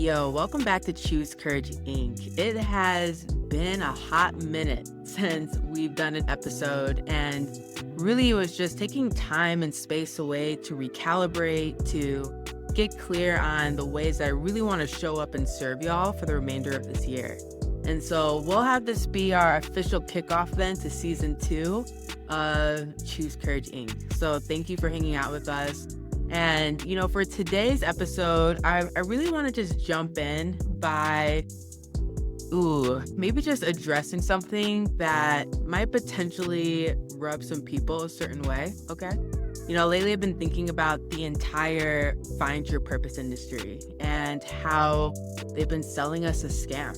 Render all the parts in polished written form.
Yo, welcome back to Choose Courage Inc. It has been a hot minute since we've done an episode, and really it was just taking time and space away to recalibrate, to get clear on the ways that I really want to show up and serve y'all for the remainder of this year. And so we'll have this be our official kickoff then to season 2 of Choose Courage Inc. So thank you for hanging out with us. And, for today's episode, I really want to just jump in by, maybe just addressing something that might potentially rub some people a certain way, okay? Lately I've been thinking about the entire Find Your Purpose industry and how they've been selling us a scam.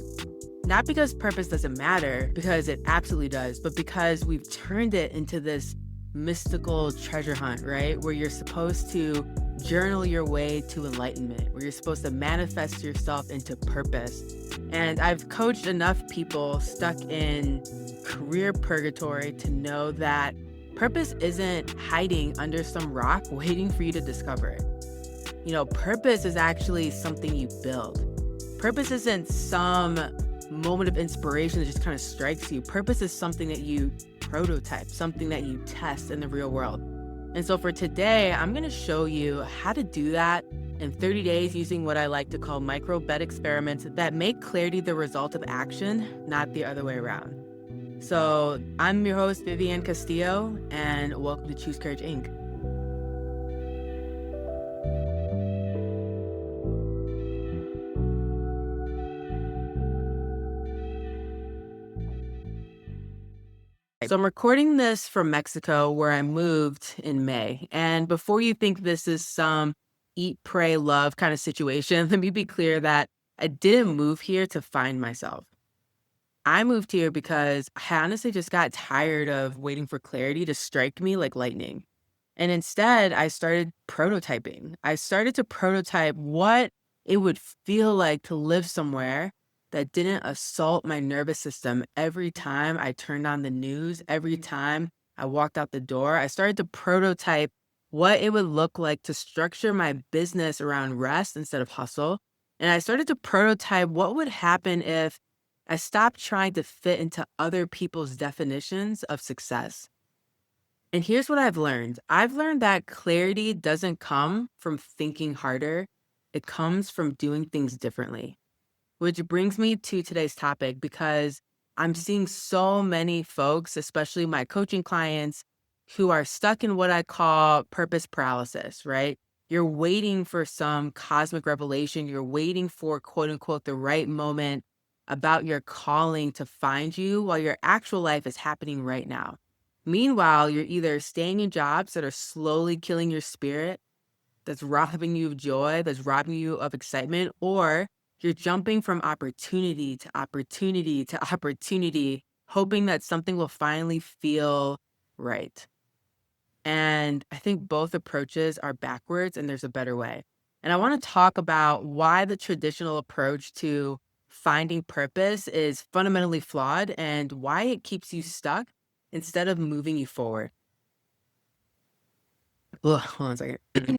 Not because purpose doesn't matter, because it absolutely does, but because we've turned it into this mystical treasure hunt, right? Where you're supposed to journal your way to enlightenment, where you're supposed to manifest yourself into purpose. And I've coached enough people stuck in career purgatory to know that purpose isn't hiding under some rock waiting for you to discover it. Purpose is actually something you build. Purpose isn't some moment of inspiration that just kind of strikes you. Purpose is something that you prototype, something that you test in the real world. And so for today, I'm going to show you how to do that in 30 days using what I like to call micro bet experiments that make clarity the result of action, not the other way around. So I'm your host, Vivianne Castillo, and welcome to Choose Courage Inc. So I'm recording this from Mexico, where I moved in May. And before you think this is some eat, pray, love kind of situation, let me be clear that I didn't move here to find myself. I moved here because I honestly just got tired of waiting for clarity to strike me like lightning. And instead, I started prototyping. I started to prototype what it would feel like to live somewhere that didn't assault my nervous system every time I turned on the news, every time I walked out the door. I started to prototype what it would look like to structure my business around rest instead of hustle. And I started to prototype what would happen if I stopped trying to fit into other people's definitions of success. And here's what I've learned. I've learned that clarity doesn't come from thinking harder. It comes from doing things differently. Which brings me to today's topic, because I'm seeing so many folks, especially my coaching clients, who are stuck in what I call purpose paralysis, right? You're waiting for some cosmic revelation. You're waiting for, quote unquote, the right moment about your calling to find you, while your actual life is happening right now. Meanwhile, you're either staying in jobs that are slowly killing your spirit, that's robbing you of joy, that's robbing you of excitement, or you're jumping from opportunity to opportunity to opportunity, hoping that something will finally feel right. And I think both approaches are backwards and there's a better way. And I want to talk about why the traditional approach to finding purpose is fundamentally flawed and why it keeps you stuck instead of moving you forward. Ugh, hold on a second.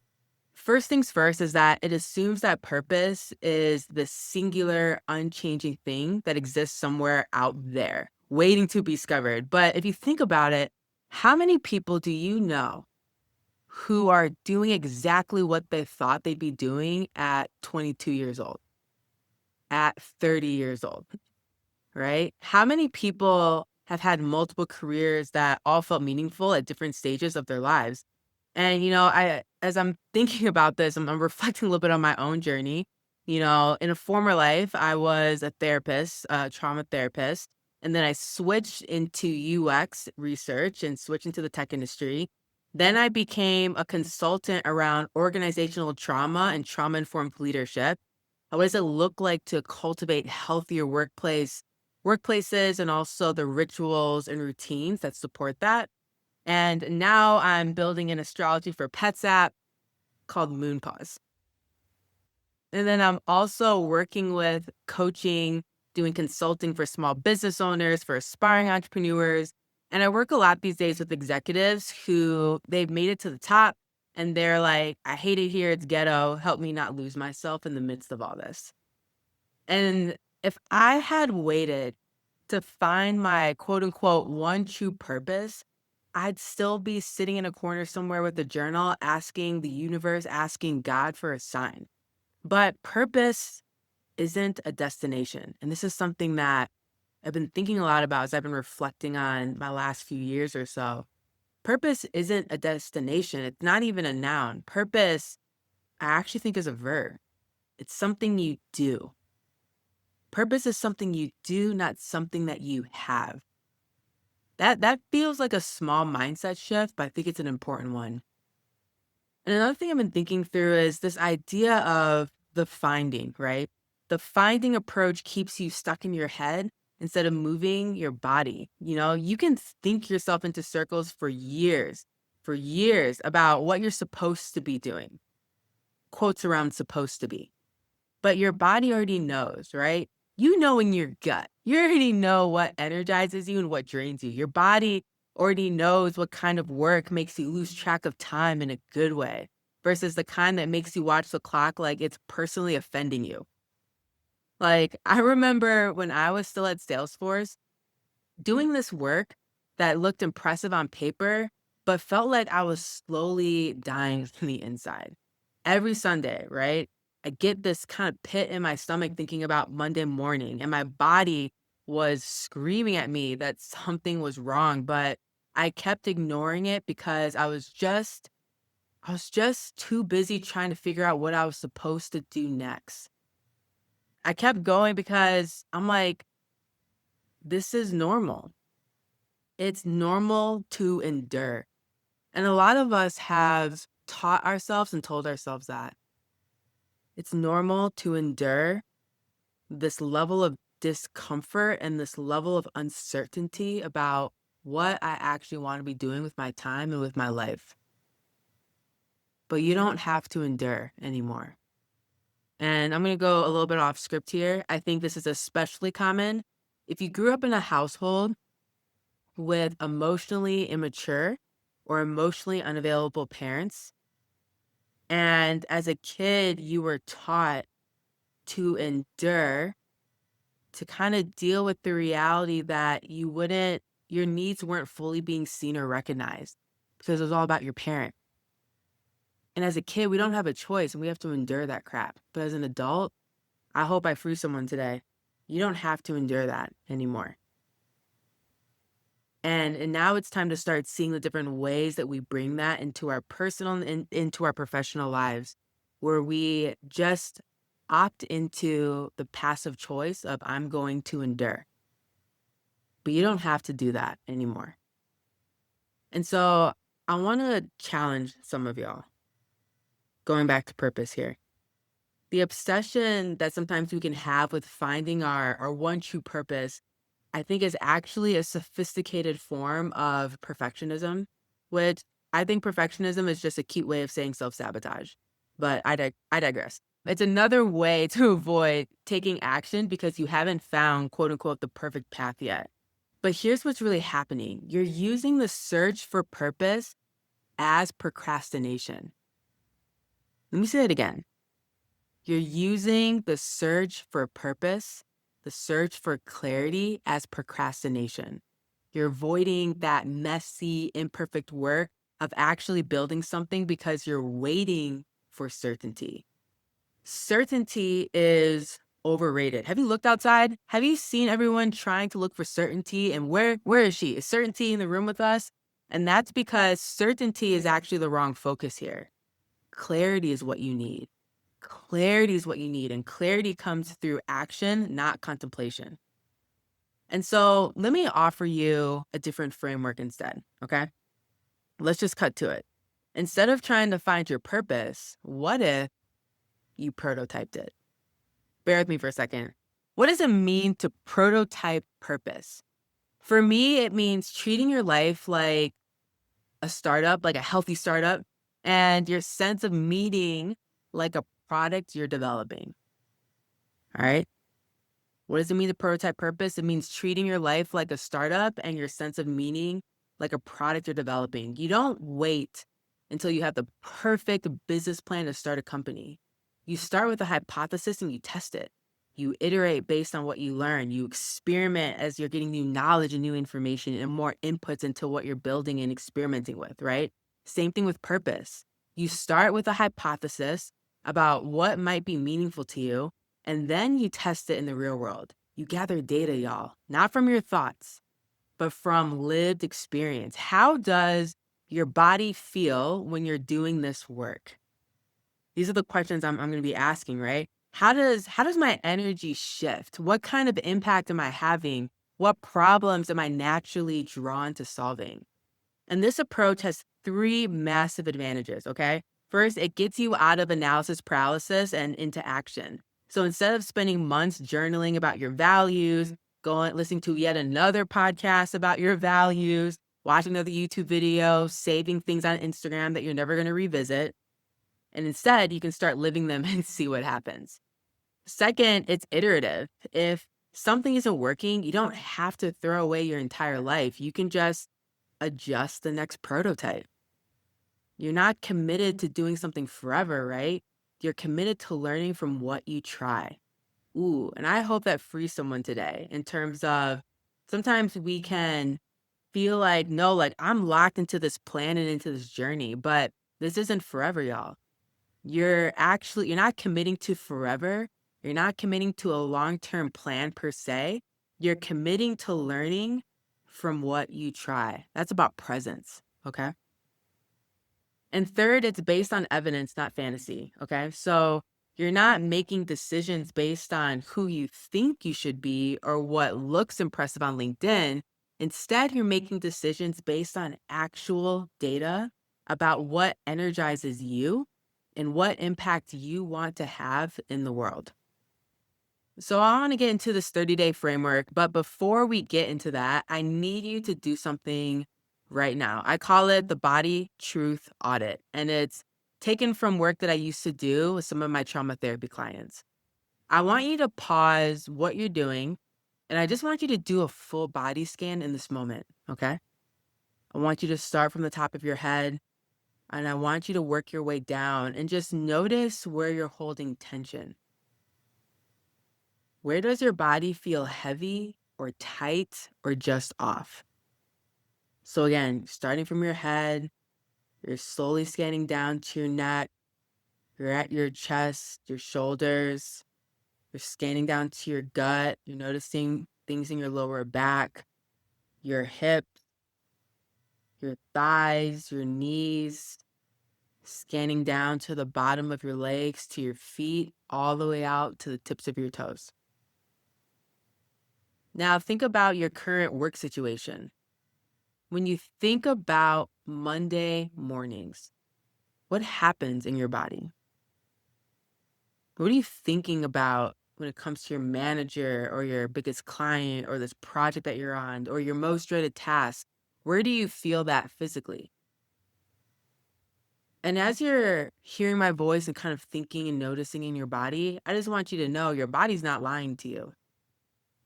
First things first is that it assumes that purpose is the singular, unchanging thing that exists somewhere out there, waiting to be discovered. But if you think about it, how many people do you know who are doing exactly what they thought they'd be doing at 22 years old, at 30 years old, right? How many people have had multiple careers that all felt meaningful at different stages of their lives? And, as I'm thinking about this, I'm reflecting a little bit on my own journey. In a former life, I was a therapist, a trauma therapist, and then I switched into UX research and switched into the tech industry. Then I became a consultant around organizational trauma and trauma-informed leadership. What does it look like to cultivate healthier workplaces, and also the rituals and routines that support that? And now I'm building an astrology for pets app called Moonpause. And then I'm also working with coaching, doing consulting for small business owners, for aspiring entrepreneurs. And I work a lot these days with executives who they've made it to the top and they're like, I hate it here. It's ghetto. Help me not lose myself in the midst of all this. And if I had waited to find my quote unquote one true purpose, I'd still be sitting in a corner somewhere with a journal asking the universe, asking God for a sign. But purpose isn't a destination. And this is something that I've been thinking a lot about as I've been reflecting on my last few years or so. Purpose isn't a destination. It's not even a noun. Purpose, I actually think, is a verb. It's something you do. Purpose is something you do, not something that you have. That feels like a small mindset shift, but I think it's an important one. And another thing I've been thinking through is this idea of the finding, right? The finding approach keeps you stuck in your head instead of moving your body. You can think yourself into circles for years about what you're supposed to be doing. Quotes around supposed to be. But your body already knows, right? You know in your gut. You already know what energizes you and what drains you. Your body already knows what kind of work makes you lose track of time in a good way versus the kind that makes you watch the clock like it's personally offending you. Like, I remember when I was still at Salesforce, doing this work that looked impressive on paper, but felt like I was slowly dying from the inside. Every Sunday, right? I get this kind of pit in my stomach thinking about Monday morning, and my body was screaming at me that something was wrong, but I kept ignoring it because I was just too busy trying to figure out what I was supposed to do next. I kept going because I'm like, this is normal. It's normal to endure. And a lot of us have taught ourselves and told ourselves that it's normal to endure this level of discomfort and this level of uncertainty about what I actually want to be doing with my time and with my life. But you don't have to endure anymore. And I'm going to go a little bit off script here. I think this is especially common if you grew up in a household with emotionally immature or emotionally unavailable parents. And as a kid, you were taught to endure, to kind of deal with the reality that your needs weren't fully being seen or recognized because it was all about your parent. And as a kid, we don't have a choice and we have to endure that crap. But as an adult, I hope I free someone today. You don't have to endure that anymore. And now it's time to start seeing the different ways that we bring that into our personal and into our professional lives, where we just opt into the passive choice of I'm going to endure. But you don't have to do that anymore. And so I want to challenge some of y'all, going back to purpose here. The obsession that sometimes we can have with finding our one true purpose, I think, is actually a sophisticated form of perfectionism, which I think perfectionism is just a cute way of saying self-sabotage. But I digress. It's another way to avoid taking action because you haven't found, quote unquote, the perfect path yet. But here's what's really happening. You're using the search for purpose as procrastination. Let me say it again. You're using the search for purpose, the search for clarity as procrastination. You're avoiding that messy, imperfect work of actually building something because you're waiting for certainty. Certainty is overrated. Have you looked outside? Have you seen everyone trying to look for certainty? And where is she? Is certainty in the room with us? And that's because certainty is actually the wrong focus here. Clarity is what you need. Clarity is what you need, and clarity comes through action, not contemplation. And so let me offer you a different framework instead, okay? Let's just cut to it. Instead of trying to find your purpose, what if you prototyped it? Bear with me for a second. What does it mean to prototype purpose? For me, it means treating your life like a startup, like a healthy startup, and your sense of meaning like a product you're developing. All right. What does it mean to prototype purpose? It means treating your life like a startup and your sense of meaning like a product you're developing. You don't wait until you have the perfect business plan to start a company. You start with a hypothesis and you test it. You iterate based on what you learn. You experiment as you're getting new knowledge and new information and more inputs into what you're building and experimenting with, right? Same thing with purpose. You start with a hypothesis about what might be meaningful to you, and then you test it in the real world. You gather data, y'all, not from your thoughts, but from lived experience. How does your body feel when you're doing this work? These are the questions I'm going to be asking, right? How does my energy shift? What kind of impact am I having? What problems am I naturally drawn to solving? And this approach has three massive advantages, okay? First, it gets you out of analysis paralysis and into action. So instead of spending months journaling about your values, going listening to yet another podcast about your values, watching another YouTube video, saving things on Instagram that you're never going to revisit, and instead, you can start living them and see what happens. Second, it's iterative. If something isn't working, you don't have to throw away your entire life. You can just adjust the next prototype. You're not committed to doing something forever, right? You're committed to learning from what you try. Ooh, and I hope that frees someone today in terms of sometimes we can feel like, no, like I'm locked into this plan and into this journey, but this isn't forever, y'all. You're not committing to forever. You're not committing to a long-term plan per se. You're committing to learning from what you try. That's about presence, okay? And third, it's based on evidence, not fantasy, okay? So you're not making decisions based on who you think you should be or what looks impressive on LinkedIn. Instead, you're making decisions based on actual data about what energizes you and what impact you want to have in the world. So I want to get into this 30-day framework, but before we get into that, I need you to do something right now. I call it the Body Truth Audit, and it's taken from work that I used to do with some of my trauma therapy clients. I want you to pause what you're doing, and I just want you to do a full body scan in this moment, okay? I want you to start from the top of your head, and I want you to work your way down and just notice where you're holding tension. Where does your body feel heavy or tight or just off? So again, starting from your head, you're slowly scanning down to your neck, you're at your chest, your shoulders, you're scanning down to your gut, you're noticing things in your lower back, your hips, your thighs, your knees, scanning down to the bottom of your legs, to your feet, all the way out to the tips of your toes. Now think about your current work situation. When you think about Monday mornings, what happens in your body? What are you thinking about when it comes to your manager or your biggest client or this project that you're on or your most dreaded task? Where do you feel that physically? And as you're hearing my voice and kind of thinking and noticing in your body, I just want you to know your body's not lying to you.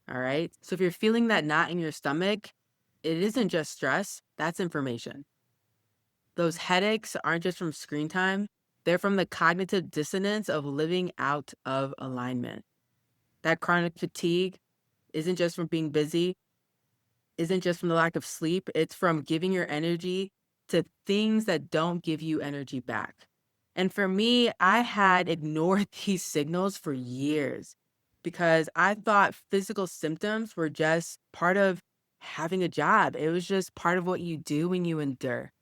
All right. So if you're feeling that knot in your stomach, it isn't just stress, that's information. Those headaches aren't just from screen time, they're from the cognitive dissonance of living out of alignment. That chronic fatigue isn't just from being busy, isn't just from the lack of sleep, it's from giving your energy to things that don't give you energy back. And for me, I had ignored these signals for years because I thought physical symptoms were just part of having a job. It was just part of what you do when you endure.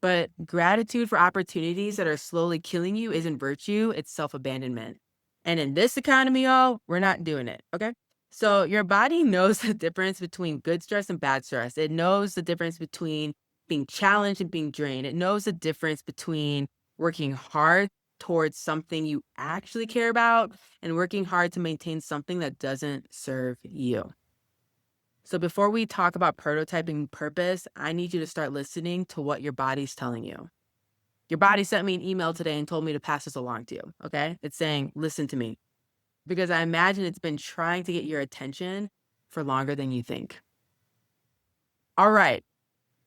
But gratitude for opportunities that are slowly killing you isn't virtue, it's self-abandonment. And in this economy, y'all, we're not doing it, okay? So your body knows the difference between good stress and bad stress. It knows the difference between being challenged and being drained. It knows the difference between working hard towards something you actually care about and working hard to maintain something that doesn't serve you. So before we talk about prototyping purpose, I need you to start listening to what your body's telling you. Your body sent me an email today and told me to pass this along to you, okay? It's saying, listen to me, because I imagine it's been trying to get your attention for longer than you think. All right,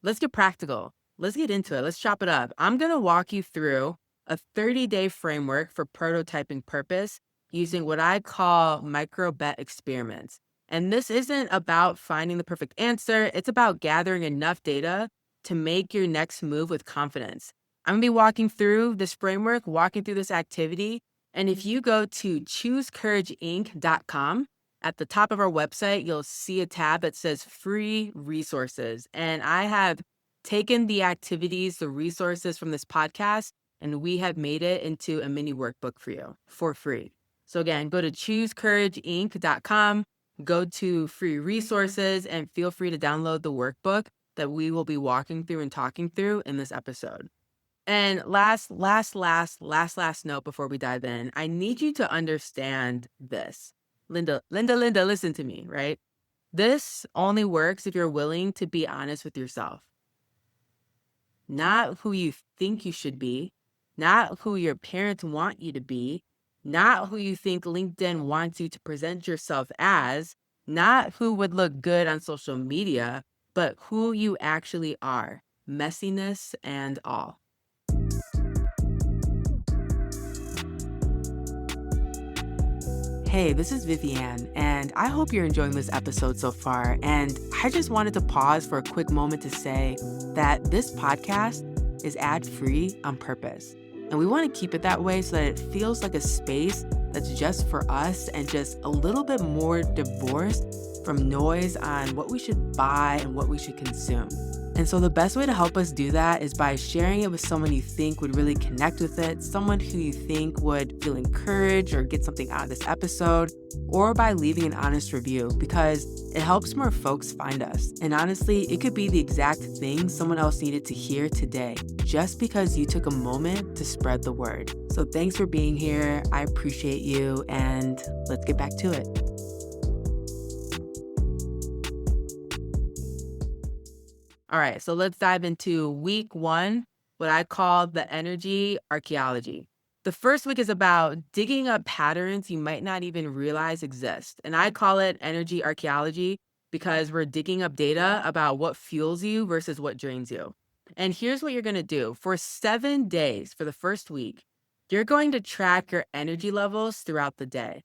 let's get practical. Let's get into it. Let's chop it up. I'm going to walk you through a 30-day framework for prototyping purpose using what I call micro bet experiments. And this isn't about finding the perfect answer, it's about gathering enough data to make your next move with confidence. I'm gonna be walking through this framework, walking through this activity. And if you go to choosecourageinc.com, at the top of our website, you'll see a tab that says free resources. And I have taken the activities, the resources from this podcast, and we have made it into a mini workbook for you for free. So again, go to choosecourageinc.com, go to free resources, and feel free to download the workbook that we will be walking through and talking through in this episode. And last note before we dive in, I need you to understand this. Linda, listen to me, right? This only works if you're willing to be honest with yourself. Not who you think you should be, not who your parents want you to be, not who you think LinkedIn wants you to present yourself as, not who would look good on social media, but who you actually are, messiness and all. Hey, this is Vivianne, and I hope you're enjoying this episode so far. And I just wanted to pause for a quick moment to say that this podcast is ad-free on purpose. And we want to keep it that way so that it feels like a space that's just for us and just a little bit more divorced from noise on what we should buy and what we should consume. And so the best way to help us do that is by sharing it with someone you think would really connect with it, someone who you think would feel encouraged or get something out of this episode, or by leaving an honest review because it helps more folks find us. And honestly, it could be the exact thing someone else needed to hear today, just because you took a moment to spread the word. So thanks for being here. I appreciate you, and let's get back to it. All right, so let's dive into week 1, what I call the energy archaeology. The first week is about digging up patterns you might not even realize exist. And I call it energy archaeology because we're digging up data about what fuels you versus what drains you. And here's what you're going to do. For 7 days, for the first week, you're going to track your energy levels throughout the day.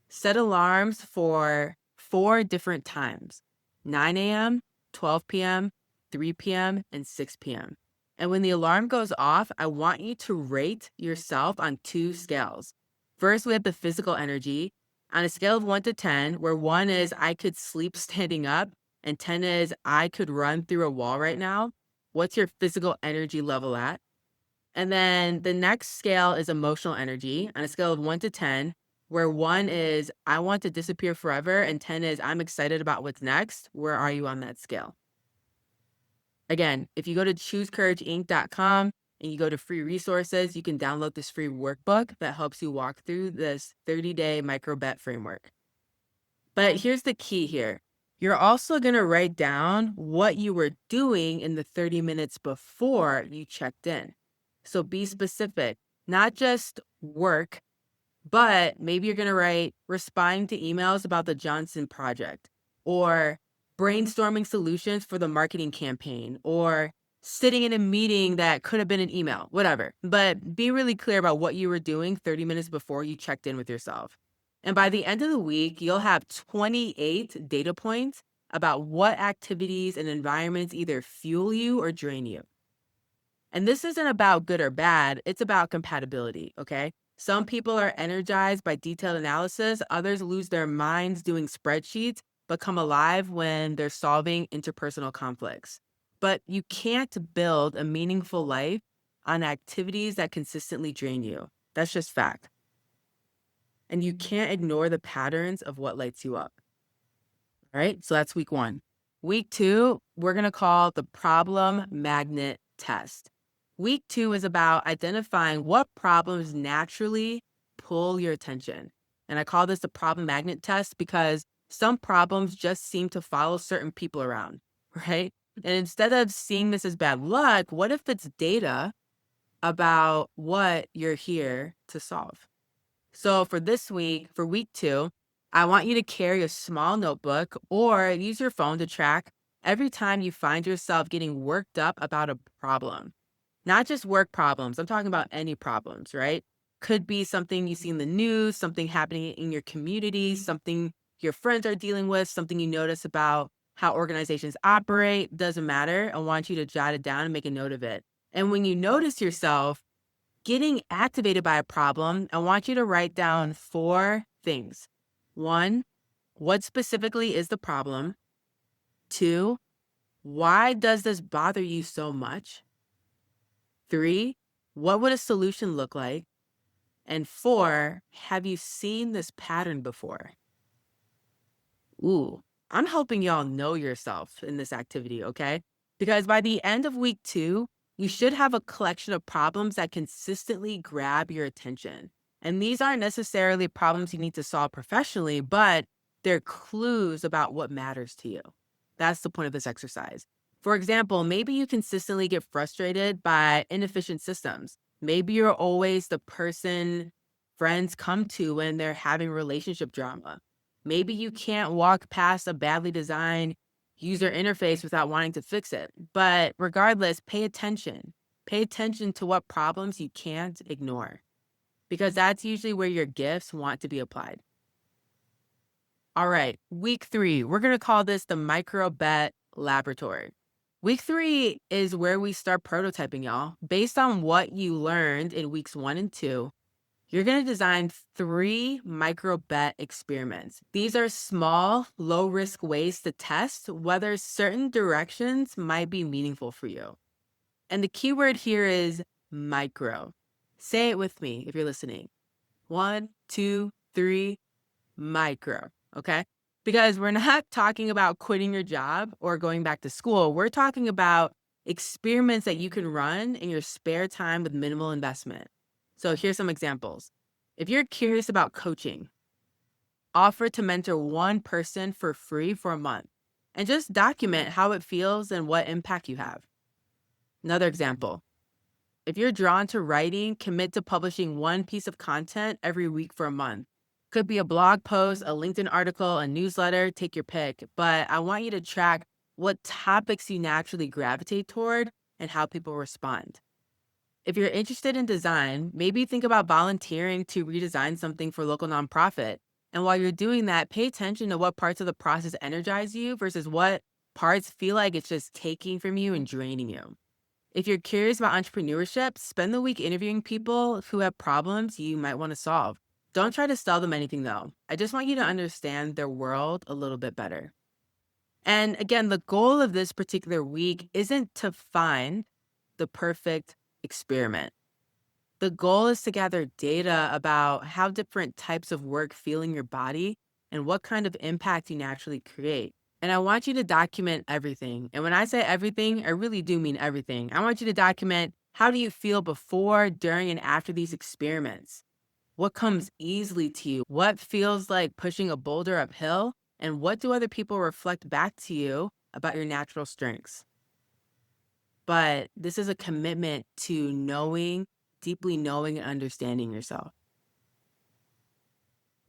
Set alarms for 4 different times: 9 a.m., 12 p.m., 3 p.m., and 6 p.m. And when the alarm goes off, I want you to rate yourself on 2 scales. First, we have the physical energy on a scale of 1 to 10, where 1 is I could sleep standing up and 10 is I could run through a wall right now. What's your physical energy level at? And then the next scale is emotional energy on a scale of 1 to 10, where 1 is I want to disappear forever and 10 is I'm excited about what's next. Where are you on that scale? Again, if you go to choosecourageinc.com and you go to free resources, you can download this free workbook that helps you walk through this 30-day micro bet framework. But here's the key here. You're also going to write down what you were doing in the 30 minutes before you checked in. So be specific, not just work, but maybe you're going to write responding to emails about the Johnson project, or brainstorming solutions for the marketing campaign, or sitting in a meeting that could have been an email, whatever. But be really clear about what you were doing 30 minutes before you checked in with yourself. And by the end of the week, you'll have 28 data points about what activities and environments either fuel you or drain you. And this isn't about good or bad, it's about compatibility, okay? Some people are energized by detailed analysis, others lose their minds doing spreadsheets, but come alive when they're solving interpersonal conflicts. But you can't build a meaningful life on activities that consistently drain you. That's just fact. And you can't ignore the patterns of what lights you up. All right, so that's week 1. Week 2, we're going to call the problem magnet test. Week 2 is about identifying what problems naturally pull your attention. And I call this the problem magnet test because some problems just seem to follow certain people around, right? And instead of seeing this as bad luck, what if it's data about what you're here to solve? So for this week, for week 2, I want you to carry a small notebook or use your phone to track every time you find yourself getting worked up about a problem. Not just work problems, I'm talking about any problems, right? Could be something you see in the news, something happening in your community, something your friends are dealing with, something you notice about how organizations operate. Doesn't matter. I want you to jot it down and make a note of it. And when you notice yourself getting activated by a problem, I want you to write down 4 things. 1, what specifically is the problem? 2, why does this bother you so much? 3, what would a solution look like? And 4, have you seen this pattern before? Ooh, I'm helping y'all know yourself in this activity, okay? Because by the end of week 2, you should have a collection of problems that consistently grab your attention. And these aren't necessarily problems you need to solve professionally, but they're clues about what matters to you. That's the point of this exercise. For example, maybe you consistently get frustrated by inefficient systems. Maybe you're always the person friends come to when they're having relationship drama. Maybe you can't walk past a badly designed user interface without wanting to fix it. But regardless, pay attention. Pay attention to what problems you can't ignore, because that's usually where your gifts want to be applied. All right, week 3, we're going to call this the micro bet laboratory. Week 3 is where we start prototyping, y'all. Based on what you learned in weeks 1 and 2, you're going to design 3 micro bet experiments. These are small, low risk ways to test whether certain directions might be meaningful for you. And the key word here is micro. Say it with me if you're listening. 1, 2, 3, micro. Okay? Because we're not talking about quitting your job or going back to school. We're talking about experiments that you can run in your spare time with minimal investment. So here's some examples. If you're curious about coaching, offer to mentor one person for free for a month and just document how it feels and what impact you have. Another example. If you're drawn to writing, commit to publishing one piece of content every week for a month. Could be a blog post, a LinkedIn article, a newsletter, take your pick. But I want you to track what topics you naturally gravitate toward and how people respond. If you're interested in design, maybe think about volunteering to redesign something for a local nonprofit. And while you're doing that, pay attention to what parts of the process energize you versus what parts feel like it's just taking from you and draining you. If you're curious about entrepreneurship, spend the week interviewing people who have problems you might want to solve. Don't try to sell them anything though. I just want you to understand their world a little bit better. And again, the goal of this particular week isn't to find the perfect experiment. The goal is to gather data about how different types of work feel in your body and what kind of impact you naturally create. And I want you to document everything. And when I say everything, I really do mean everything. I want you to document, how do you feel before, during, and after these experiments? What comes easily to you? What feels like pushing a boulder uphill? And what do other people reflect back to you about your natural strengths? But this is a commitment to knowing, deeply knowing and understanding yourself.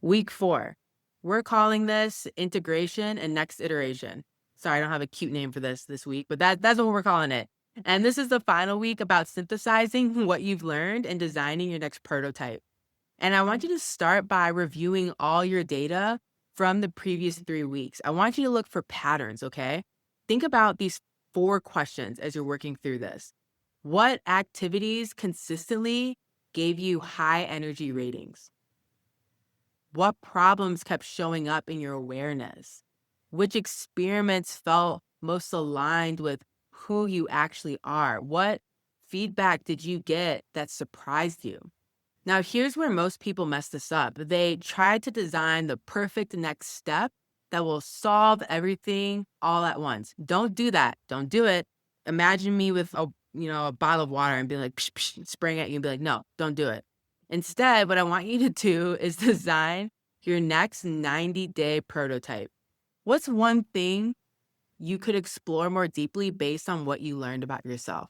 Week 4, we're calling this integration and next iteration. Sorry, I don't have a cute name for this week, but that's what we're calling it. And this is the final week about synthesizing what you've learned and designing your next prototype. And I want you to start by reviewing all your data from the previous 3 weeks. I want you to look for patterns, okay? Think about these 4 questions as you're working through this. What activities consistently gave you high energy ratings? What problems kept showing up in your awareness? Which experiments felt most aligned with who you actually are? What feedback did you get that surprised you? Now, here's where most people mess this up. They try to design the perfect next step that will solve everything all at once. Don't do that. Don't do it. Imagine me with a bottle of water and be like, psh, psh, spraying at you and be like, no, don't do it. Instead, what I want you to do is design your next 90-day prototype. What's one thing you could explore more deeply based on what you learned about yourself?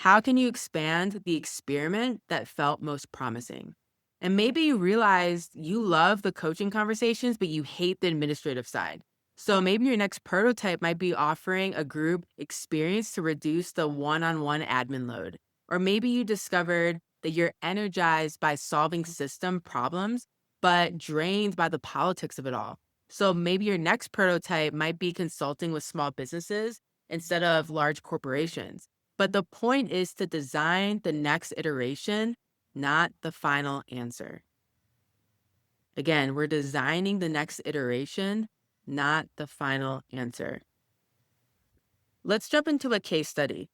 How can you expand the experiment that felt most promising? And maybe you realized you love the coaching conversations, but you hate the administrative side. So maybe your next prototype might be offering a group experience to reduce the one-on-one admin load. Or maybe you discovered that you're energized by solving system problems, but drained by the politics of it all. So maybe your next prototype might be consulting with small businesses instead of large corporations. But the point is to design the next iteration, not the final answer. Again, we're designing the next iteration, not the final answer. Let's jump into a case study.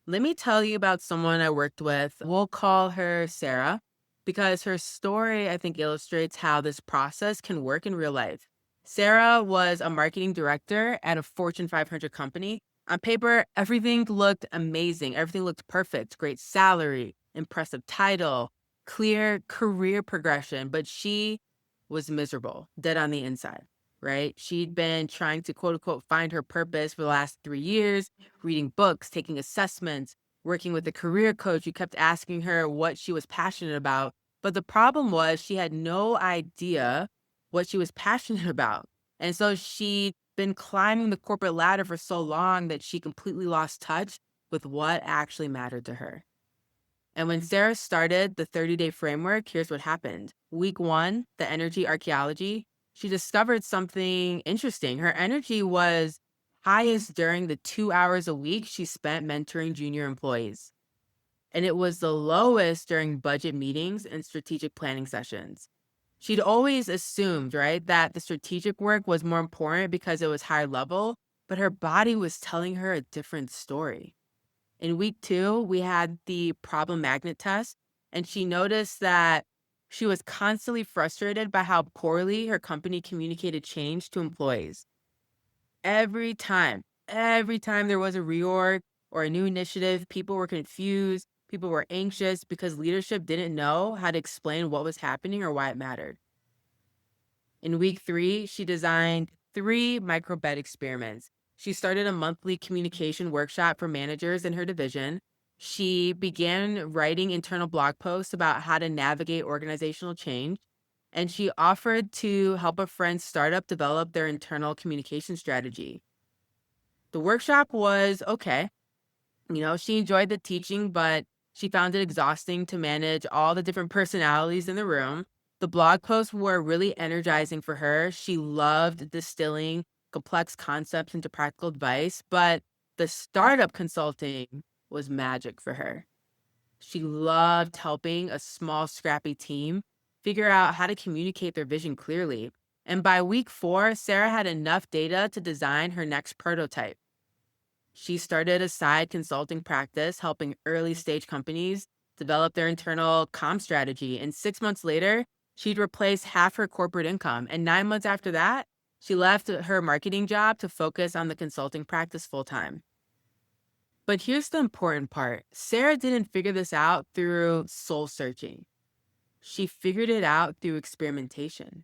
Let me tell you about someone I worked with. We'll call her Sarah because her story, I think, illustrates how this process can work in real life. Sarah was a marketing director at a Fortune 500 company. On paper, everything looked amazing. Everything looked perfect. Great salary, impressive title, clear career progression, but she was miserable, dead on the inside, right? She'd been trying to quote unquote find her purpose for the last 3 years, reading books, taking assessments, working with a career coach who kept asking her what she was passionate about. But the problem was she had no idea what she was passionate about. And so she'd been climbing the corporate ladder for so long that she completely lost touch with what actually mattered to her. And when Sarah started the 30-day framework, here's what happened. Week one, the energy archaeology, she discovered something interesting. Her energy was highest during the 2 hours a week she spent mentoring junior employees. And it was the lowest during budget meetings and strategic planning sessions. She'd always assumed, right, that the strategic work was more important because it was higher level, but her body was telling her a different story. In week two, we had the problem magnet test, and she noticed that she was constantly frustrated by how poorly her company communicated change to employees. Every time there was a reorg or a new initiative, people were confused, people were anxious because leadership didn't know how to explain what was happening or why it mattered. In week three, she designed 3 micro-bed experiments. She started a monthly communication workshop for managers in her division. She began writing internal blog posts about how to navigate organizational change. And she offered to help a friend's startup develop their internal communication strategy. The workshop was okay. She enjoyed the teaching, but she found it exhausting to manage all the different personalities in the room. The blog posts were really energizing for her. She loved distilling complex concepts into practical advice, but the startup consulting was magic for her. She loved helping a small, scrappy team figure out how to communicate their vision clearly. And by week four, Sarah had enough data to design her next prototype. She started a side consulting practice helping early stage companies develop their internal comm strategy. And 6 months later, she'd replaced half her corporate income. And 9 months after that, she left her marketing job to focus on the consulting practice full time. But here's the important part. Sarah didn't figure this out through soul searching. She figured it out through experimentation.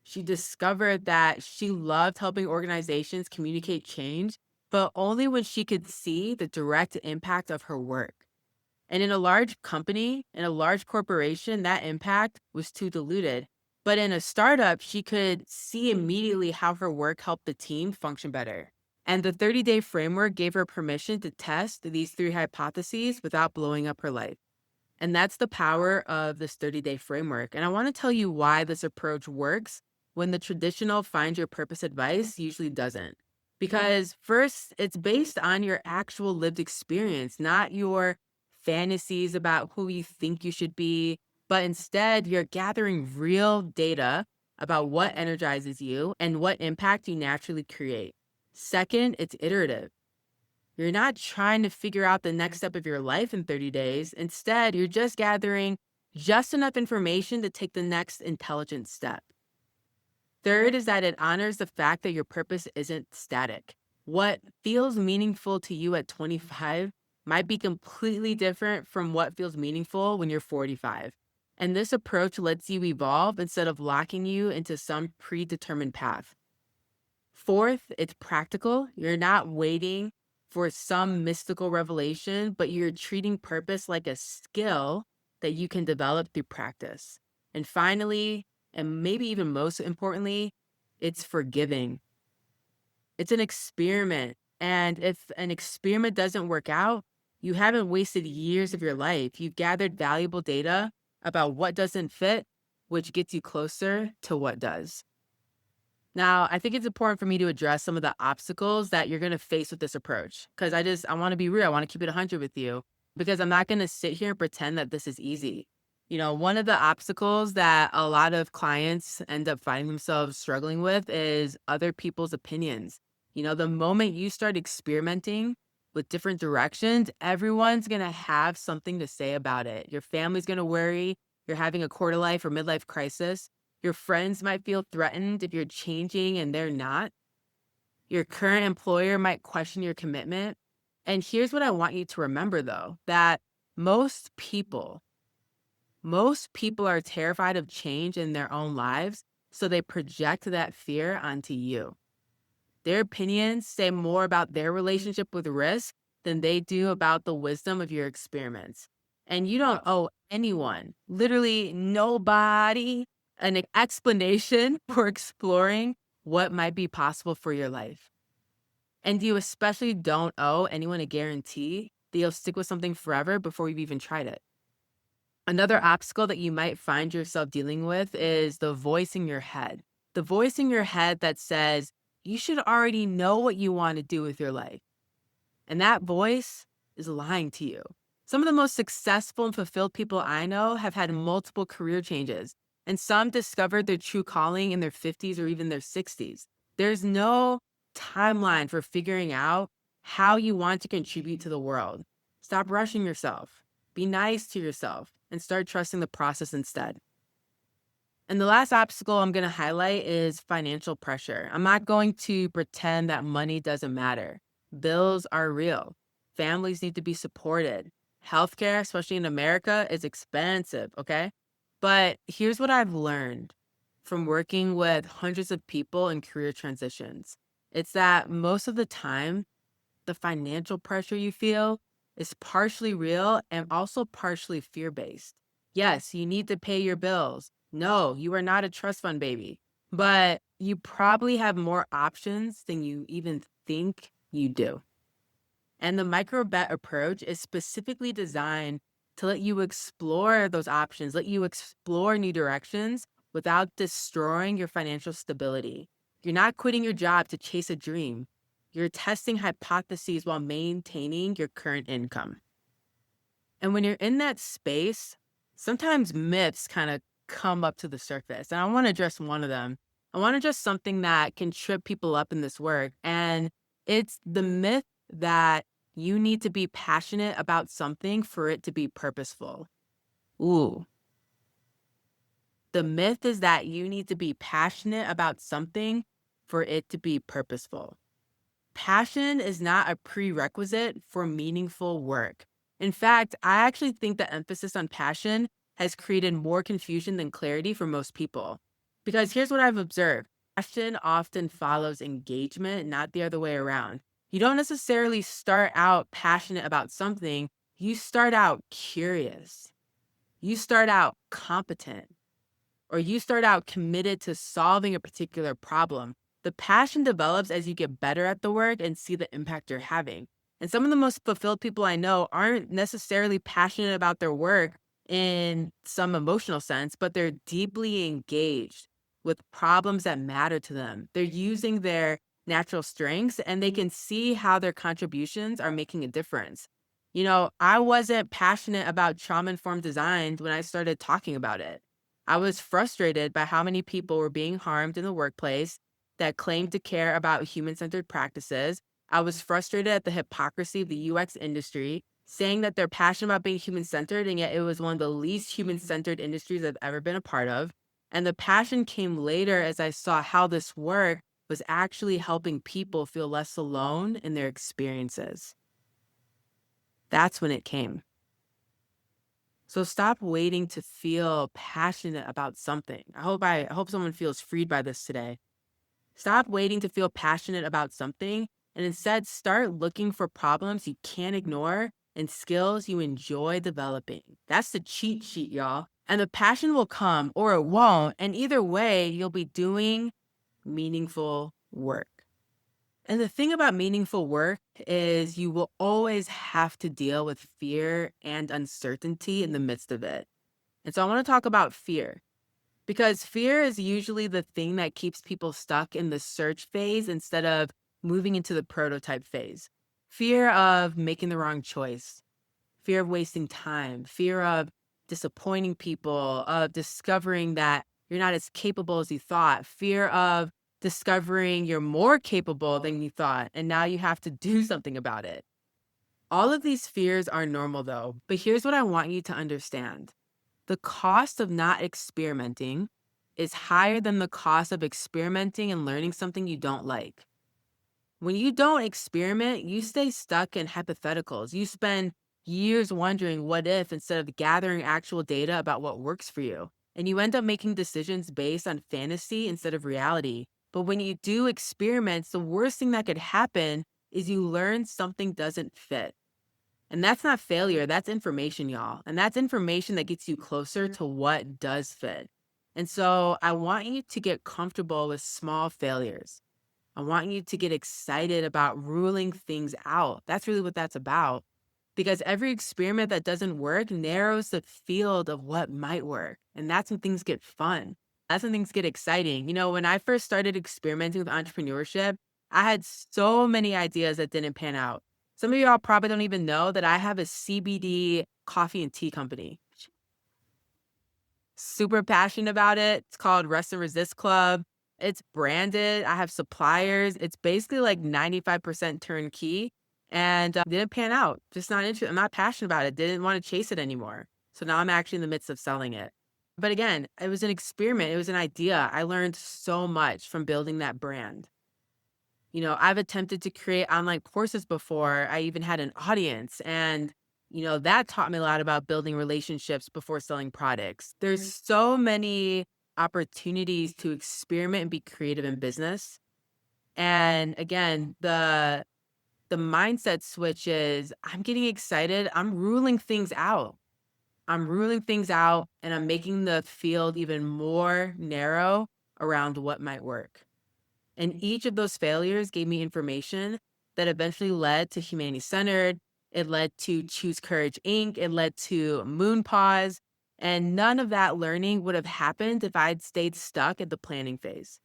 She discovered that she loved helping organizations communicate change, but only when she could see the direct impact of her work. And in a large company, in a large corporation, that impact was too diluted. But in a startup, she could see immediately how her work helped the team function better. And the 30-day framework gave her permission to test these 3 hypotheses without blowing up her life. And that's the power of this 30-day framework. And I want to tell you why this approach works when the traditional find your purpose advice usually doesn't. Because first, it's based on your actual lived experience, not your fantasies about who you think you should be, but instead you're gathering real data about what energizes you and what impact you naturally create. Second, it's iterative. You're not trying to figure out the next step of your life in 30 days. Instead, you're just gathering just enough information to take the next intelligent step. Third is that it honors the fact that your purpose isn't static. What feels meaningful to you at 25 might be completely different from what feels meaningful when you're 45. And this approach lets you evolve instead of locking you into some predetermined path. Fourth, it's practical. You're not waiting for some mystical revelation, but you're treating purpose like a skill that you can develop through practice. And finally, and maybe even most importantly, it's forgiving. It's an experiment. And if an experiment doesn't work out, You haven't wasted years of your life. You've gathered valuable data about what doesn't fit, which gets you closer to what does. Now, I think it's important for me to address some of the obstacles that you're going to face with this approach because I want to be real. I want to keep it 100 with you because I'm not going to sit here and pretend that this is easy. One of the obstacles that a lot of clients end up finding themselves struggling with is other people's opinions. The moment you start experimenting with different directions, everyone's going to have something to say about it. Your family's going to worry you're having a quarter life or midlife crisis. Your friends might feel threatened if you're changing and they're not. Your current employer might question your commitment. And here's what I want you to remember though, that most people, most people are terrified of change in their own lives, so they project that fear onto you. Their opinions say more about their relationship with risk than they do about the wisdom of your experiments. And you don't owe anyone, literally nobody, an explanation for exploring what might be possible for your life. And you especially don't owe anyone a guarantee that you'll stick with something forever before you've even tried it. Another obstacle that you might find yourself dealing with is the voice in your head. The voice in your head that says, you should already know what you want to do with your life. And that voice is lying to you. Some of the most successful and fulfilled people I know have had multiple career changes, and some discovered their true calling in their 50s or even their 60s. There's no timeline for figuring out how you want to contribute to the world. Stop rushing yourself. Be nice to yourself and start trusting the process instead. And the last obstacle I'm going to highlight is financial pressure. I'm not going to pretend that money doesn't matter. Bills are real. Families need to be supported. Healthcare, especially in America, is expensive, okay? But here's what I've learned from working with hundreds of people in career transitions. It's that most of the time, the financial pressure you feel is partially real and also partially fear based. Yes, you need to pay your bills. No, you are not a trust fund baby, but you probably have more options than you even think you do. And the micro bet approach is specifically designed to let you explore those options, let you explore new directions without destroying your financial stability. You're not quitting your job to chase a dream. You're testing hypotheses while maintaining your current income. And when you're in that space, sometimes myths kind of come up to the surface. And I want to address one of them. I want to address something that can trip people up in this work. And it's the myth that you need to be passionate about something for it to be purposeful. Ooh. The myth is that you need to be passionate about something for it to be purposeful. Passion is not a prerequisite for meaningful work. In fact, I actually think the emphasis on passion has created more confusion than clarity for most people. Because here's what I've observed: passion often follows engagement, not the other way around. You don't necessarily start out passionate about something, you start out curious, you start out competent, or you start out committed to solving a particular problem. The passion develops as you get better at the work and see the impact you're having. And some of the most fulfilled people I know aren't necessarily passionate about their work in some emotional sense, but they're deeply engaged with problems that matter to them. They're using their natural strengths and they can see how their contributions are making a difference. I wasn't passionate about trauma informed design when I started talking about it. I was frustrated by how many people were being harmed in the workplace that claimed to care about human centered practices. I was frustrated at the hypocrisy of the UX industry, saying that they're passionate about being human centered, and yet it was one of the least human centered industries I've ever been a part of. And the passion came later as I saw how this work was actually helping people feel less alone in their experiences. That's when it came. So stop waiting to feel passionate about something. I hope someone feels freed by this today. Stop waiting to feel passionate about something and instead start looking for problems you can't ignore and skills you enjoy developing. That's the cheat sheet, y'all. And the passion will come or it won't. And either way, you'll be doing meaningful work. And the thing about meaningful work is you will always have to deal with fear and uncertainty in the midst of it. And so I want to talk about fear because fear is usually the thing that keeps people stuck in the search phase instead of moving into the prototype phase. Fear of making the wrong choice, fear of wasting time, fear of disappointing people, of discovering that you're not as capable as you thought, fear of discovering you're more capable than you thought, and now you have to do something about it. All of these fears are normal though, but here's what I want you to understand. The cost of not experimenting is higher than the cost of experimenting and learning something you don't like. When you don't experiment, you stay stuck in hypotheticals. You spend years wondering what if instead of gathering actual data about what works for you. And you end up making decisions based on fantasy instead of reality. But when you do experiments, the worst thing that could happen is you learn something doesn't fit. And that's not failure, that's information, y'all. And that's information that gets you closer to what does fit. And so I want you to get comfortable with small failures. I want you to get excited about ruling things out. That's really what that's about. Because every experiment that doesn't work narrows the field of what might work. And that's when things get fun. That's when things get exciting. When I first started experimenting with entrepreneurship, I had so many ideas that didn't pan out. Some of y'all probably don't even know that I have a CBD coffee and tea company. Super passionate about it. It's called Rest and Resist Club. It's branded. I have suppliers. It's basically like 95% turnkey and didn't pan out. Just not interested. I'm not passionate about it. Didn't want to chase it anymore. So now I'm actually in the midst of selling it. But again, it was an experiment. It was an idea. I learned so much from building that brand. I've attempted to create online courses before I even had an audience. And, that taught me a lot about building relationships before selling products. There's so many opportunities to experiment and be creative in business. And again, the mindset switch is I'm getting excited. I'm ruling things out. I'm ruling things out and I'm making the field even more narrow around what might work. And each of those failures gave me information that eventually led to Humanity Centered. It led to Choose Courage Inc. It led to Moon Pause. And none of that learning would have happened if I'd stayed stuck at the planning phase.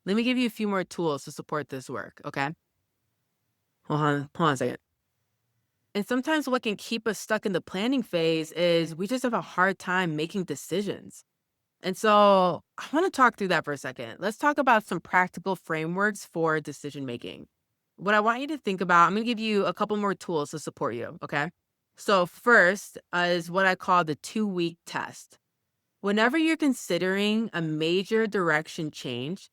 Let me give you a few more tools to support this work, okay? Hold on a second. And sometimes what can keep us stuck in the planning phase is we just have a hard time making decisions. And so I want to talk through that for a second. Let's talk about some practical frameworks for decision making. What I want you to think about, I'm going to give you a couple more tools to support you. Okay. So, first is what I call the 2-week test. Whenever you're considering a major direction change,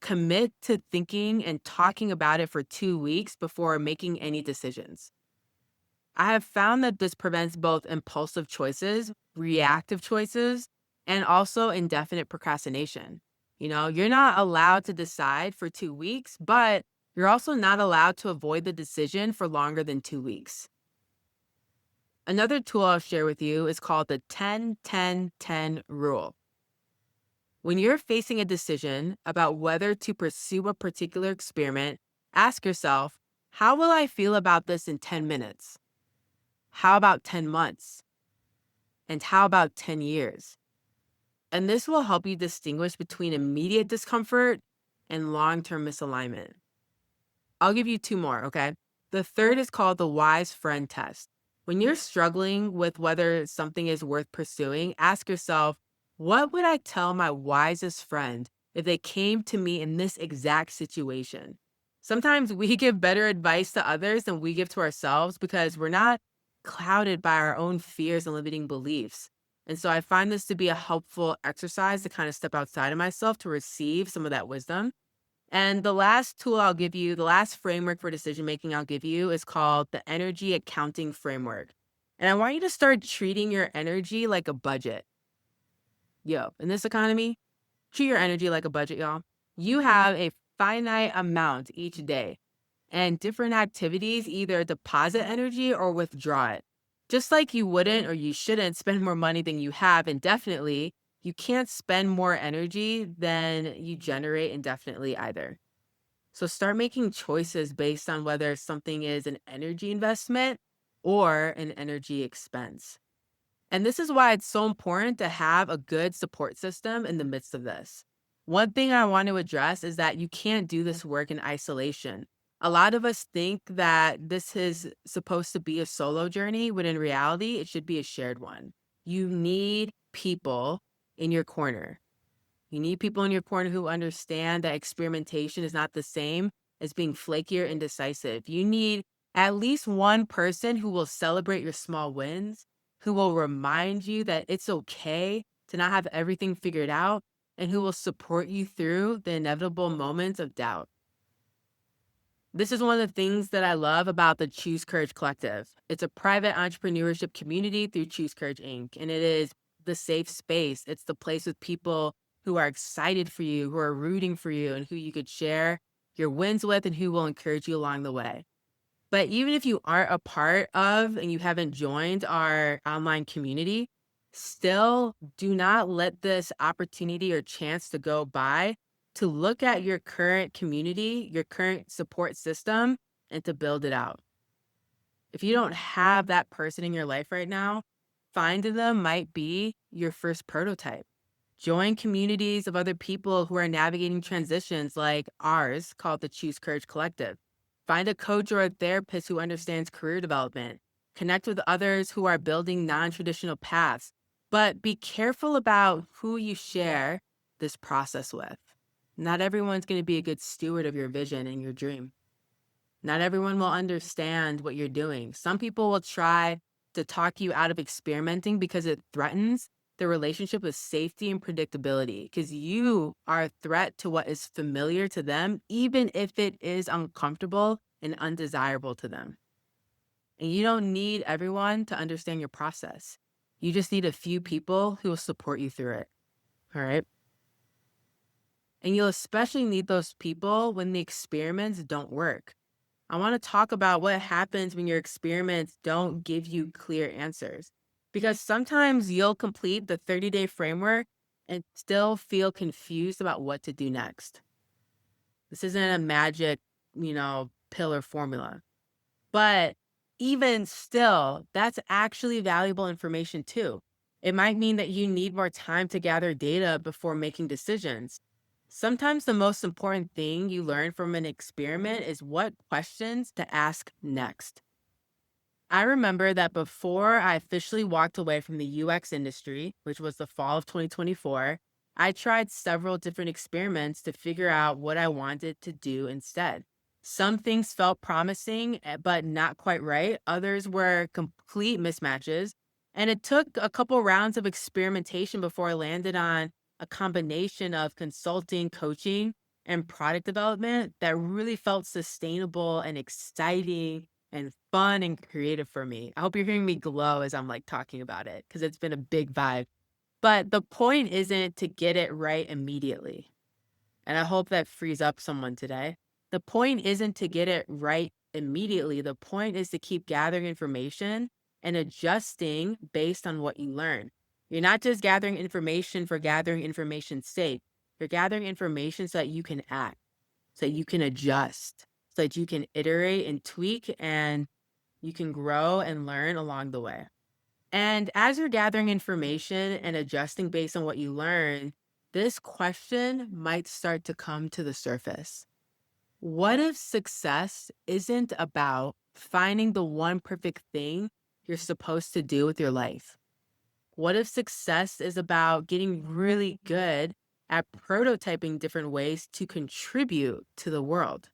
commit to thinking and talking about it for 2 weeks before making any decisions. I have found that this prevents both impulsive choices, reactive choices, and also indefinite procrastination. You're not allowed to decide for 2 weeks, but you're also not allowed to avoid the decision for longer than 2 weeks. Another tool I'll share with you is called the 10-10-10 rule. When you're facing a decision about whether to pursue a particular experiment, ask yourself, how will I feel about this in 10 minutes? How about 10 months? And how about 10 years? And this will help you distinguish between immediate discomfort and long term misalignment. I'll give you two more, okay? The third is called the wise friend test. When you're struggling with whether something is worth pursuing, ask yourself, what would I tell my wisest friend if they came to me in this exact situation? Sometimes we give better advice to others than we give to ourselves because we're not clouded by our own fears and limiting beliefs. And so I find this to be a helpful exercise to kind of step outside of myself to receive some of that wisdom. And the last tool I'll give you, the last framework for decision making I'll give you is called the energy accounting framework. And I want you to start treating your energy like a budget. Yo, in this economy, treat your energy like a budget, y'all. You have a finite amount each day, and different activities either deposit energy or withdraw it. Just like you wouldn't or you shouldn't spend more money than you have indefinitely, you can't spend more energy than you generate indefinitely either. So start making choices based on whether something is an energy investment or an energy expense. And this is why it's so important to have a good support system in the midst of this. One thing I want to address is that you can't do this work in isolation. A lot of us think that this is supposed to be a solo journey, when in reality, it should be a shared one. You need people in your corner. You need people in your corner who understand that experimentation is not the same as being flaky or indecisive. You need at least one person who will celebrate your small wins, who will remind you that it's okay to not have everything figured out, and who will support you through the inevitable moments of doubt. This is one of the things that I love about the Choose Courage Collective. It's a private entrepreneurship community through Choose Courage Inc. And it is the safe space. It's the place with people who are excited for you, who are rooting for you, and who you could share your wins with and who will encourage you along the way. But even if you aren't a part of and you haven't joined our online community, still do not let this opportunity or chance to go by to look at your current community, your current support system, and to build it out. If you don't have that person in your life right now, finding them might be your first prototype. Join communities of other people who are navigating transitions like ours, called the Choose Courage Collective. Find a coach or a therapist who understands career development. Connect with others who are building non traditional paths. But be careful about who you share this process with. Not everyone's going to be a good steward of your vision and your dream. Not everyone will understand what you're doing. Some people will try to talk you out of experimenting because it threatens the relationship with safety and predictability, because you are a threat to what is familiar to them, even if it is uncomfortable and undesirable to them. And you don't need everyone to understand your process. You just need a few people who will support you through it. All right. And you'll especially need those people when the experiments don't work. I want to talk about what happens when your experiments don't give you clear answers. Because sometimes you'll complete the 30-day framework and still feel confused about what to do next. This isn't a magic, pill or formula. But even still, that's actually valuable information too. It might mean that you need more time to gather data before making decisions. Sometimes the most important thing you learn from an experiment is what questions to ask next. I remember that before I officially walked away from the UX industry, which was the fall of 2024, I tried several different experiments to figure out what I wanted to do instead. Some things felt promising, but not quite right. Others were complete mismatches. And it took a couple rounds of experimentation before I landed on a combination of consulting, coaching, and product development that really felt sustainable and exciting and fun and creative for me. I hope you're hearing me glow as I'm like talking about it, because it's been a big vibe. But the point isn't to get it right immediately. And I hope that frees up someone today. The point isn't to get it right immediately. The point is to keep gathering information and adjusting based on what you learn. You're not just gathering information for gathering information's sake. You're gathering information so that you can act, so that you can adjust, so that you can iterate and tweak, and you can grow and learn along the way. And as you're gathering information and adjusting based on what you learn, this question might start to come to the surface. What if success isn't about finding the one perfect thing you're supposed to do with your life? What if success is about getting really good at prototyping different ways to contribute to the world?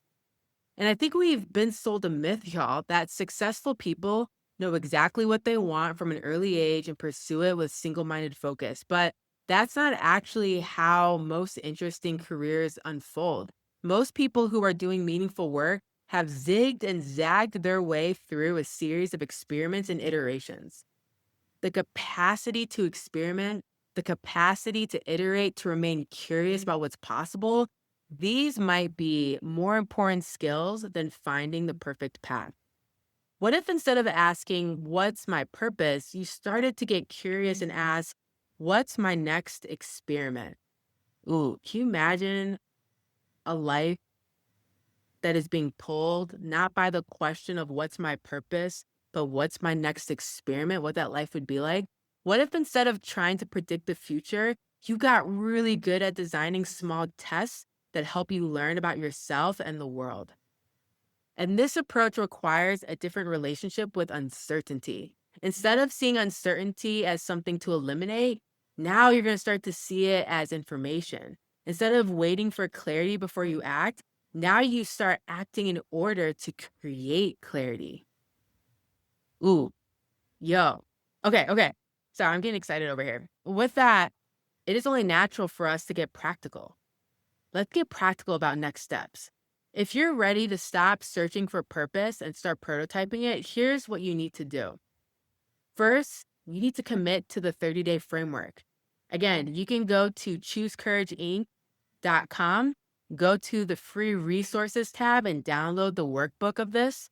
And I think we've been sold a myth, y'all, that successful people know exactly what they want from an early age and pursue it with single minded focus. But that's not actually how most interesting careers unfold. Most people who are doing meaningful work have zigged and zagged their way through a series of experiments and iterations. The capacity to experiment, the capacity to iterate, to remain curious about what's possible, these might be more important skills than finding the perfect path. What if instead of asking, what's my purpose, you started to get curious and ask, what's my next experiment? Ooh, can you imagine a life that is being pulled, not by the question of what's my purpose, but what's my next experiment, what that life would be like? What if instead of trying to predict the future, you got really good at designing small tests that help you learn about yourself and the world? And this approach requires a different relationship with uncertainty. Instead of seeing uncertainty as something to eliminate, now you're going to start to see it as information. Instead of waiting for clarity before you act, now you start acting in order to create clarity. Ooh, yo. Okay. Sorry, I'm getting excited over here. With that, it is only natural for us to get practical. Let's get practical about next steps. If you're ready to stop searching for purpose and start prototyping it, here's what you need to do. First, you need to commit to the 30-day framework. Again, you can go to choosecourageinc.com, go to the free resources tab and download the workbook of this,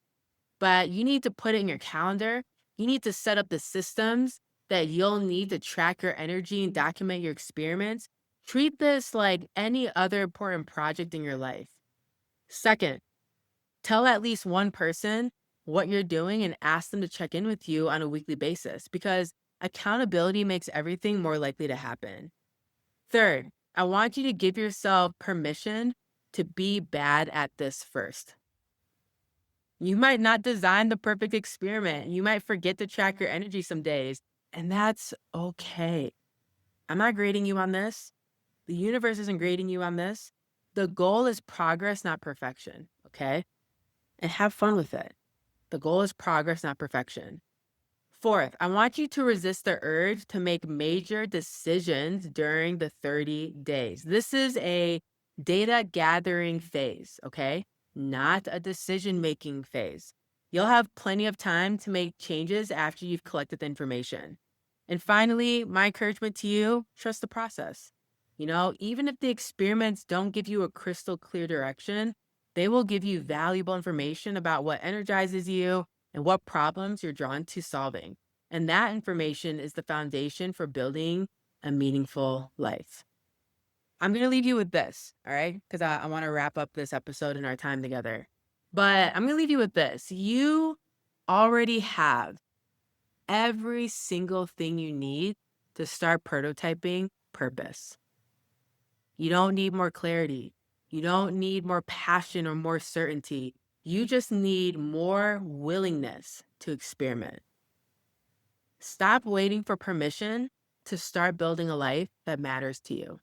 but you need to put it in your calendar. You need to set up the systems that you'll need to track your energy and document your experiments. Treat this like any other important project in your life. Second, tell at least one person what you're doing and ask them to check in with you on a weekly basis because accountability makes everything more likely to happen. Third, I want you to give yourself permission to be bad at this first. You might not design the perfect experiment. You might forget to track your energy some days, and that's okay. I'm not grading you on this. The universe isn't grading you on this. The goal is progress, not perfection, okay? And have fun with it. The goal is progress, not perfection. Fourth, I want you to resist the urge to make major decisions during the 30 days. This is a data gathering phase, okay? Not a decision-making phase. You'll have plenty of time to make changes after you've collected the information. And finally, my encouragement to you, trust the process. Even if the experiments don't give you a crystal clear direction, they will give you valuable information about what energizes you and what problems you're drawn to solving. And that information is the foundation for building a meaningful life. I'm going to leave you with this, all right? Because I want to wrap up this episode and our time together. But I'm going to leave you with this. You already have every single thing you need to start prototyping purpose. You don't need more clarity. You don't need more passion or more certainty. You just need more willingness to experiment. Stop waiting for permission to start building a life that matters to you.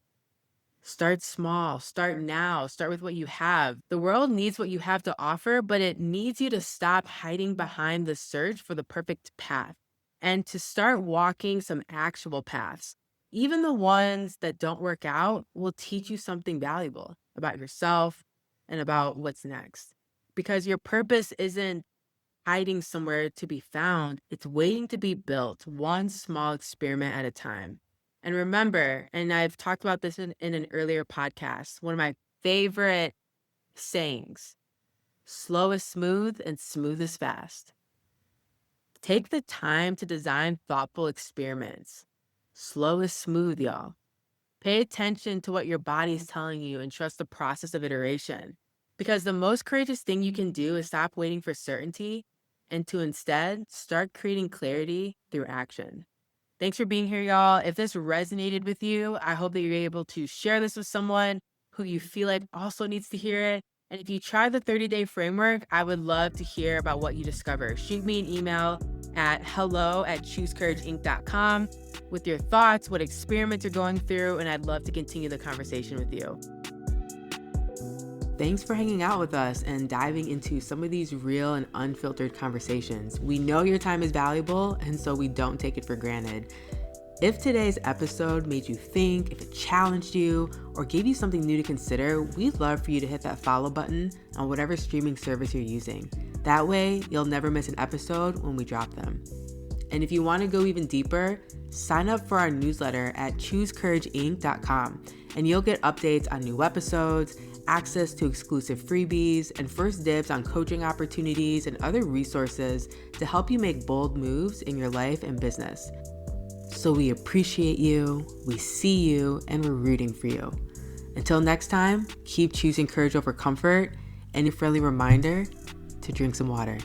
Start small, start now, start with what you have. The world needs what you have to offer, but it needs you to stop hiding behind the search for the perfect path and to start walking some actual paths. Even the ones that don't work out will teach you something valuable about yourself and about what's next. Because your purpose isn't hiding somewhere to be found, it's waiting to be built, one small experiment at a time. And remember, and I've talked about this in an earlier podcast, one of my favorite sayings: slow is smooth and smooth is fast. Take the time to design thoughtful experiments. Slow is smooth, y'all. Pay attention to what your body is telling you and trust the process of iteration. Because the most courageous thing you can do is stop waiting for certainty and to instead start creating clarity through action. Thanks for being here, y'all. If this resonated with you, I hope that you're able to share this with someone who you feel like also needs to hear it. And if you try the 30-day framework, I would love to hear about what you discover. Shoot me an email at hello@choosecourageinc.com with your thoughts, what experiments you're going through, and I'd love to continue the conversation with you. Thanks for hanging out with us and diving into some of these real and unfiltered conversations. We know your time is valuable, and so we don't take it for granted. If today's episode made you think, if it challenged you, or gave you something new to consider, we'd love for you to hit that follow button on whatever streaming service you're using. That way, you'll never miss an episode when we drop them. And if you want to go even deeper, sign up for our newsletter at choosecourageinc.com, and you'll get updates on new episodes, access to exclusive freebies, and first dibs on coaching opportunities and other resources to help you make bold moves in your life and business. So we appreciate you, we see you, and we're rooting for you. Until next time, keep choosing courage over comfort and a friendly reminder to drink some water.